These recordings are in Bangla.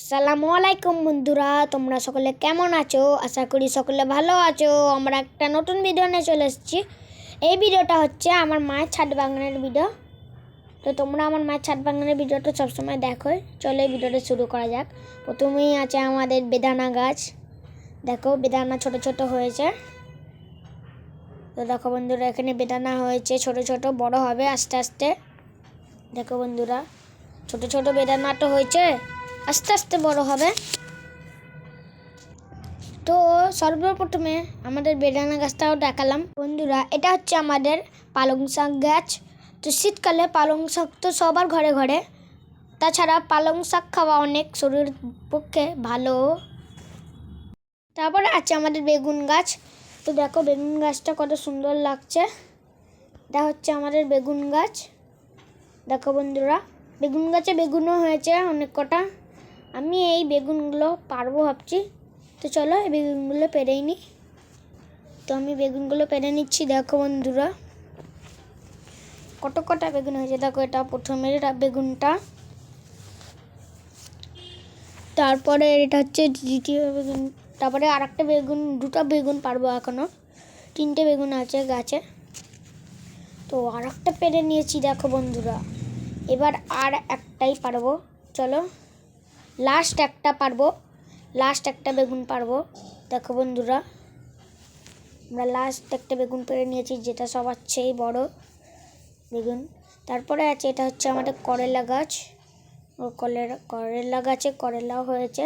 আসসালামু আলাইকুম বন্ধুরা, তোমরা সকলে কেমন আছো? আশা করি সকলে ভালো আছো। আমরা একটা নতুন ভিডিও নিয়ে চলে এসেছি। এই ভিডিওটা হচ্ছে আমার মায়ের ছাদ বাগানের ভিডিও। তো তোমরা আমার মায়ের ছাদ বাগানের ভিডিওটা সবসময় দেখো। চলো এই ভিডিওটা শুরু করা যাক। প্রথমেই আছে আমাদের বেদানা গাছ। দেখো বেদানা ছোট ছোট হয়েছে। তো দেখো বন্ধুরা, এখানে বেদানা হয়েছে ছোট ছোট, বড় হবে আস্তে আস্তে। দেখো বন্ধুরা, ছোট ছোট বেদানাটা হয়েছে, আস্তে আস্তে বড় হবে। তো সর্বপ্রথমে আমাদের বেদানা গাছটাও দেখালাম বন্ধুরা। এটা হচ্ছে আমাদের পালং শাক গাছ। তো শীতকালে পালং শাক তো সবার ঘরে ঘরে, তাছাড়া পালং শাক খাওয়া অনেক শরীরের পক্ষে ভালো। তারপরে আছে আমাদের বেগুন গাছ। তো দেখো বেগুন গাছটা কত সুন্দর লাগছে। এটা হচ্ছে আমাদের বেগুন গাছ। দেখো বন্ধুরা, বেগুন গাছে বেগুনও হয়েছে অনেক কটা। আমি এই বেগুনগুলো পারবো ভাবছি। তো চলো এই বেগুনগুলো পেরেই নিই। তো আমি বেগুনগুলো পেরে নিচ্ছি। দেখো বন্ধুরা, কত কটা বেগুন হয়েছে। দেখো এটা প্রথমের বেগুনটা, তারপরে এটা হচ্ছে দ্বিতীয় বেগুন, তারপরে আর একটা বেগুন, দুটো বেগুন পারবো এখনও, তিনটে বেগুন আছে গাছে। তো আর একটা পেরে নিয়েছি। দেখো বন্ধুরা, এবার আর একটাই পারবো। চলো লাস্ট একটা পারবো, লাস্ট একটা বেগুন পারবো। দেখো বন্ধুরা, আমরা লাস্ট একটা বেগুন পেরে নিয়েছি, যেটা সবার চেয়ে বড় বেগুন। তারপরে আছে এটা হচ্ছে আমাদের করলা গাছ। ও করলা গাছে করলাও হয়েছে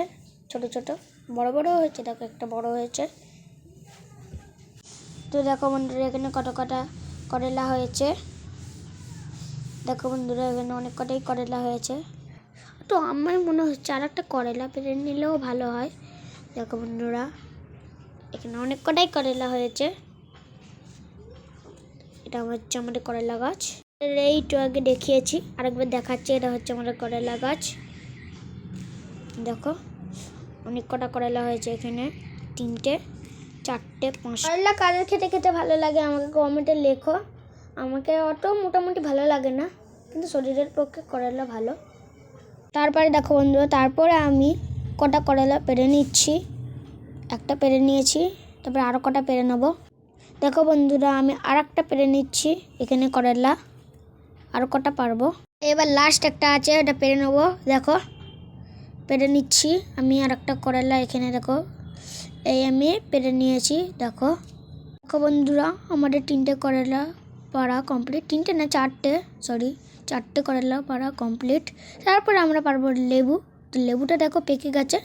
ছোট ছোট, বড় বড় হয়েছে। দেখো একটা বড় হয়েছে। তো দেখো বন্ধুরা, এখানে কত কটা করলা হয়েছে। দেখো বন্ধুরা, এখানে অনেক কটাই করলা হয়েছে। তো আমার মনে হচ্ছে আর একটা করলা পেরে নিলেও ভালো হয়। দেখো বন্ধুরা, এখানে অনেক কটাই করলা হয়েছে। এটা হচ্ছে আমাদের করলা গাছ। এইটু আগে দেখিয়েছি, আরেকবার দেখাচ্ছি। এটা হচ্ছে আমাদের করলা গাছ। দেখো অনেক কটা করলা হয়েছে এখানে, তিনটে, চারটে, পাঁচটা। করলা কাদের খেতে খেতে ভালো লাগে আমাকে কমেন্টে লেখো। আমাকে অত মোটামুটি ভালো লাগে না, কিন্তু শরীরের পক্ষে করলা ভালো। তারপরে দেখো বন্ধুরা, তারপরে আমি কটা করলা পেরে নিচ্ছি। একটা পেরে নিয়েছি, তারপরে আরও কটা পেরে নেবো। দেখো বন্ধুরা, আমি আর একটা পেরে নিচ্ছি এখানে করলা, আরও কটা পারবো। এবার লাস্ট একটা আছে, এটা পেরে নেবো। দেখো পেরে নিচ্ছি আমি আর একটা করলা এখানে। দেখো এই আমি পেরে নিয়েছি। দেখো দেখো বন্ধুরা, আমাদের তিনটে করলা পাড়া কমপ্লিট। তিনটে না, চারটে, সরি, চারটে করলা পাড়া কমপ্লিট। তারপরে আমরা পারবো লেবু। তো লেবুটা দেখো পেকে গেছে।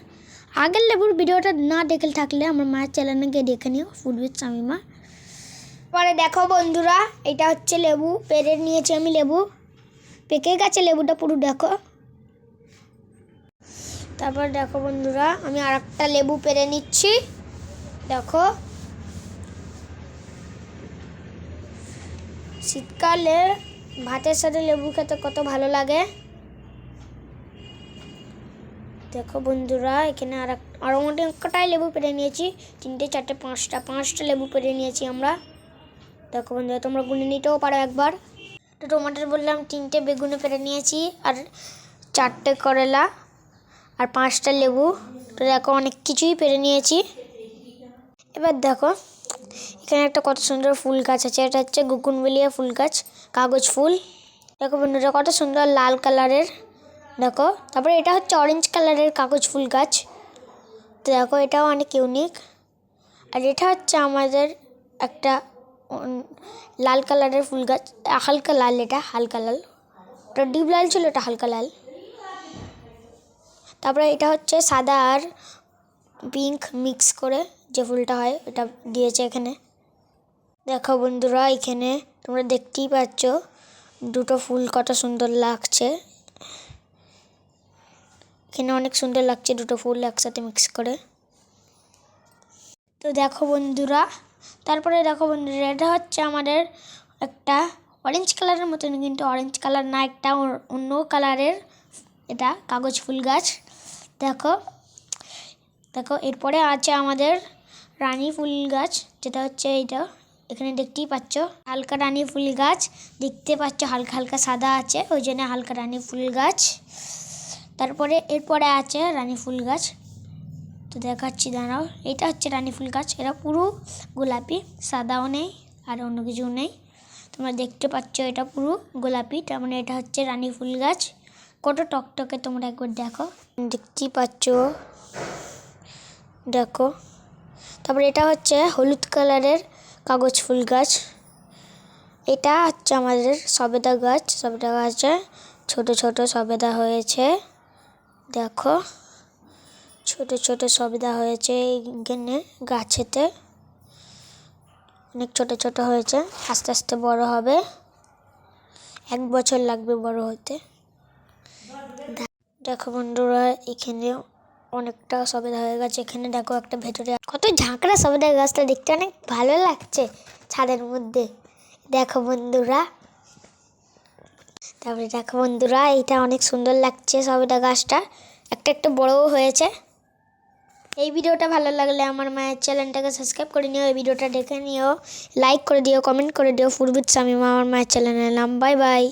আগের লেবুর ভিডিওটা না দেখে থাকলে আমার মায়ের চ্যানেলে গিয়ে দেখে নিও, ফুড উইথ শামিমা। পরে দেখো বন্ধুরা, এটা হচ্ছে লেবু, পেরে নিয়েছি আমি লেবু, পেকে গেছে লেবুটা পুরো। দেখো তারপর দেখো বন্ধুরা, আমি আর একটা লেবু পেরে নিচ্ছি। দেখো শীতকালে ভাতের সাথে লেবু খেতে কত ভালো লাগে। দেখো বন্ধুরা, এখানে আরও অনেক কটাই লেবু পেরে নিয়েছি। তিনটে, চারটে, পাঁচটা লেবু পেরে নিয়েছি আমরা। দেখো বন্ধুরা, তোমরা গুনে নিতেও পারো একবার। তো টমাটোর বললাম, তিনটে বেগুনে পেরে নিয়েছি, আর চারটে করলা, আর পাঁচটা লেবু। তো দেখো অনেক কিছুই পেরে নিয়েছি। এবার দেখো এখানে একটা কত সুন্দর ফুল গাছ আছে। এটা হচ্ছে গুকুনবিলিয়া ফুল গাছ, কাগজ ফুল। দেখো বন্ধুরা, কত সুন্দর লাল কালারের। দেখো তারপরে এটা হচ্ছে অরেঞ্জ কালারের কাগজ ফুল গাছ। তো দেখো এটাও অনেক ইউনিক। আর এটা হচ্ছে আমাদের একটা লাল কালারের ফুল গাছ, হালকা লাল, এটা হালকা লাল। ওটা ডিপ লাল ছিল, এটা হালকা লাল। তারপরে এটা হচ্ছে সাদা আর পিঙ্ক মিক্স করে যে ফুলটা হয়, এটা দিয়েছে এখানে। দেখো বন্ধুরা, এখানে তোমরা দেখতেই পাচ্ছ দুটো ফুল কত সুন্দর লাগছে। এখানে অনেক সুন্দর লাগছে দুটো ফুল একসাথে মিক্স করে। তো দেখো বন্ধুরা, তারপরে দেখো বন্ধুরা, এটা হচ্ছে আমাদের একটা অরেঞ্জ কালারের মতন, কিন্তু অরেঞ্জ কালার না, একটা অন্য কালারের এটা কাগজ ফুল গাছ। দেখো দেখো এরপরে আছে আমাদের রানী ফুল গাছ, যেটা হচ্ছে এইটা। এখানে দেখতেই পাচ্ছ হালকা রানী ফুল গাছ, দেখতে পাচ্ছ হালকা হালকা সাদা আছে, ওই জন্য হালকা রানী ফুল গাছ। তারপরে এরপরে আছে রানী ফুল গাছ, তো দেখাচ্ছি দাঁড়াও। এটা হচ্ছে রানী ফুল গাছ, এরা পুরো গোলাপি, সাদাও নেই আর অন্য কিছু নেই। তোমরা দেখতে পাচ্ছ এটা পুরো গোলাপি, তার মানে এটা হচ্ছে রানী ফুল গাছ। কত টকটকে তোমরা একবার দেখো, দেখতেই পাচ্ছ, দেখো। তারপরে এটা হচ্ছে হলুদ কালারের কাগজ ফুল গাছ। এটা হচ্ছে আমাদের সবেদা গাছ, সবেদা গাছে ছোট ছোট সবেদা হয়েছে, দেখো ছোট ছোট সবেদা হয়েছে এইখানে গাছেতে, অনেক ছোট ছোট হয়েছে, আস্তে আস্তে বড় হবে, 1 বছর লাগবে বড় হতে। দেখো বন্ধুরা, এখানে অনেকটা সবেদা হয়ে গেছে। এখানে দেখো একটা ভেতরে কত ঝাঁকড়া সবেদা গাছটা, দেখতে অনেক ভালো লাগছে ছাদের মধ্যে। দেখো বন্ধুরা, তারপরে দেখো বন্ধুরা, এইটা অনেক সুন্দর লাগছে সবেদা গাছটা, একটা একটা বড়ও হয়েছে। এই ভিডিওটা ভালো লাগলে আমার মায়ের চ্যানেলটাকে সাবস্ক্রাইব করে নিও, এই ভিডিওটা দেখে নিও, লাইক করে দিও, কমেন্ট করে দিও। ফুরবিট শামিমা আমার মায়ের চ্যানেলের নাম। Bye bye.